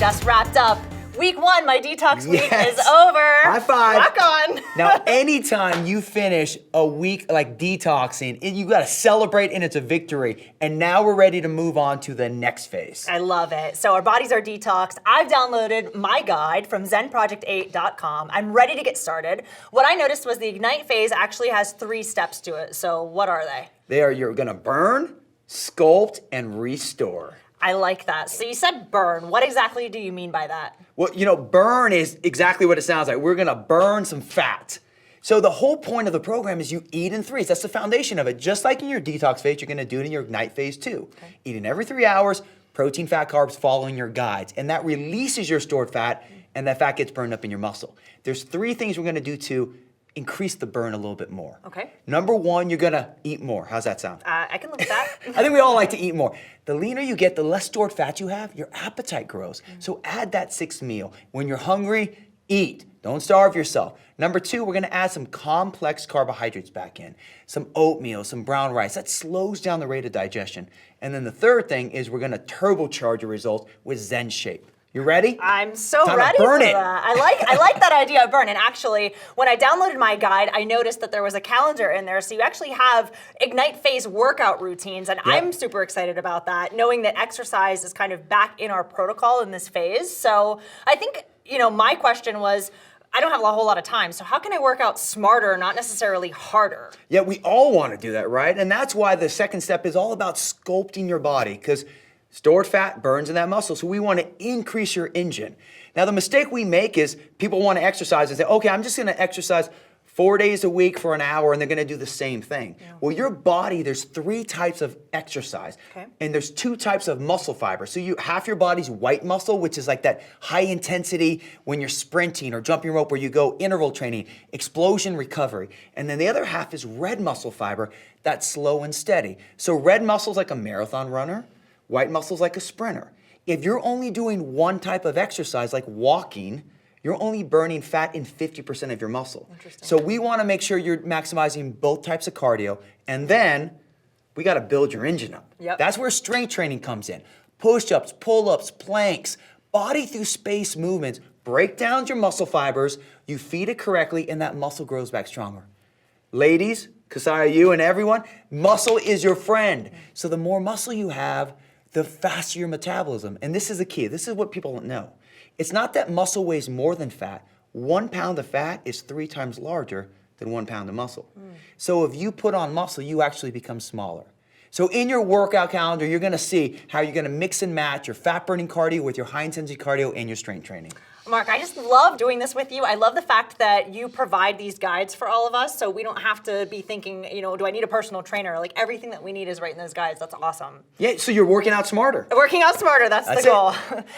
just wrapped up. Week 1, my detox week is over. High five. Rock on. Now, anytime you finish a week like detoxing, you gotta celebrate and it's a victory. And now we're ready to move on to the next phase. I love it. So our bodies are detoxed. I've downloaded my guide from zenproject8.com. I'm ready to get started. What I noticed was the Ignite phase actually has 3 steps to it. So what are they? You're gonna burn, sculpt, and restore. I like that. So you said burn. What exactly do you mean by that? Well, burn is exactly what it sounds like. We're gonna burn some fat. So the whole point of the program is you eat in 3s. That's the foundation of it. Just like in your detox phase, you're gonna do it in your Ignite phase too. Okay. Eating every 3 hours, protein, fat, carbs, following your guides. And that releases your stored fat, and that fat gets burned up in your muscle. There's 3 things we're gonna do to increase the burn a little bit more. Okay. Number 1, you're gonna eat more. How's that sound? I can live with that. I think we all like to eat more. The leaner you get, the less stored fat you have, your appetite grows. So add that 6th meal. When you're hungry, eat. Don't starve yourself. Number 2, we're gonna add some complex carbohydrates back in. Some oatmeal, some brown rice. That slows down the rate of digestion. And then the 3rd thing is we're gonna turbocharge your results with Zen Shape. You ready? I'm so Time ready to burn for it. that. I like that idea of burn. And actually, when I downloaded my guide, I noticed that there was a calendar in there. So you actually have Ignite phase workout routines. And I'm super excited about that, knowing that exercise is kind of back in our protocol in this phase. So I think, my question was, I don't have a whole lot of time, so how can I work out smarter, not necessarily harder? Yeah, we all want to do that, right? And that's why the 2nd step is all about sculpting your body, because stored fat burns in that muscle, so we want to increase your engine. Now, the mistake we make is people want to exercise and say, okay, I'm just going to exercise 4 days a week for an hour, and they're going to do the same thing. Yeah. Well, your body, there's 3 types of exercise, and there's 2 types of muscle fiber. So half your body's white muscle, which is like that high intensity when you're sprinting or jumping rope where you go interval training, explosion recovery. And then the other half is red muscle fiber, that's slow and steady. So red muscle's like a marathon runner. White muscle's like a sprinter. If you're only doing one type of exercise, like walking, you're only burning fat in 50% of your muscle. So we want to make sure you're maximizing both types of cardio, and then we got to build your engine up. Yep. That's where strength training comes in. Push-ups, pull-ups, planks, body through space movements, break down your muscle fibers, you feed it correctly, and that muscle grows back stronger. Ladies, Cassiah, you and everyone, muscle is your friend. So the more muscle you have, the faster your metabolism. And this is the key. This is what people don't know. It's not that muscle weighs more than fat. 1 pound of fat is 3 times larger than 1 pound of muscle. So if you put on muscle, you actually become smaller. So in your workout calendar, you're gonna see how you're gonna mix and match your fat burning cardio with your high intensity cardio and your strength training. Mark, I just love doing this with you. I love the fact that you provide these guides for all of us, so we don't have to be thinking, do I need a personal trainer? Like, everything that we need is right in those guides. That's awesome. Yeah, so you're working out smarter. Working out smarter, that's the goal.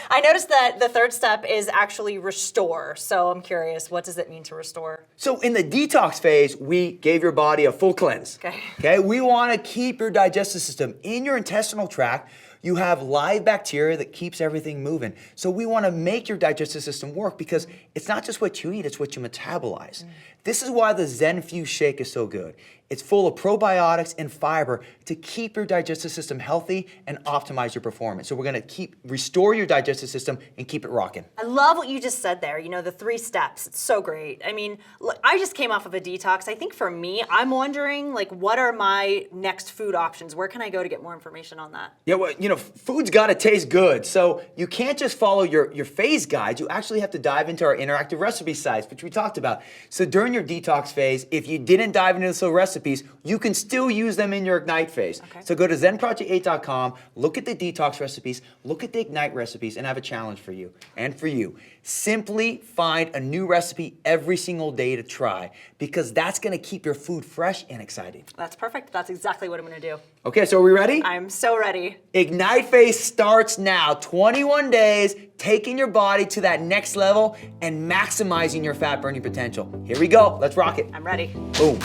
I noticed that the 3rd step is actually restore. So I'm curious, what does it mean to restore? So in the detox phase, we gave your body a full cleanse. Okay, we want to keep your digestive system in your intestinal tract. You have live bacteria that keeps everything moving. So we want to make your digestive system work because it's not just what you eat, it's what you metabolize. This is why the Zen Fuse Shake is so good. It's full of probiotics and fiber to keep your digestive system healthy and optimize your performance. So we're gonna restore your digestive system and keep it rocking. I love what you just said there, the 3 steps. It's so great. I mean, look, I just came off of a detox. I think for me, I'm wondering, what are my next food options? Where can I go to get more information on that? Yeah, well, food's gotta taste good. So you can't just follow your phase guides. You actually have to dive into our interactive recipe sites, which we talked about. So during your detox phase, if you didn't dive into those recipes, you can still use them in your Ignite phase. So go to zenproject8.com, look at the detox recipes, look at the Ignite recipes, and I have a challenge for you and for you. Simply find a new recipe every single day to try, because that's gonna keep your food fresh and exciting. That's perfect. That's exactly what I'm gonna do. Okay, so are we ready? I'm so ready. Ignite phase starts now. 21 days, taking your body to that next level and maximizing your fat burning potential. Here we go, let's rock it. I'm ready. Boom.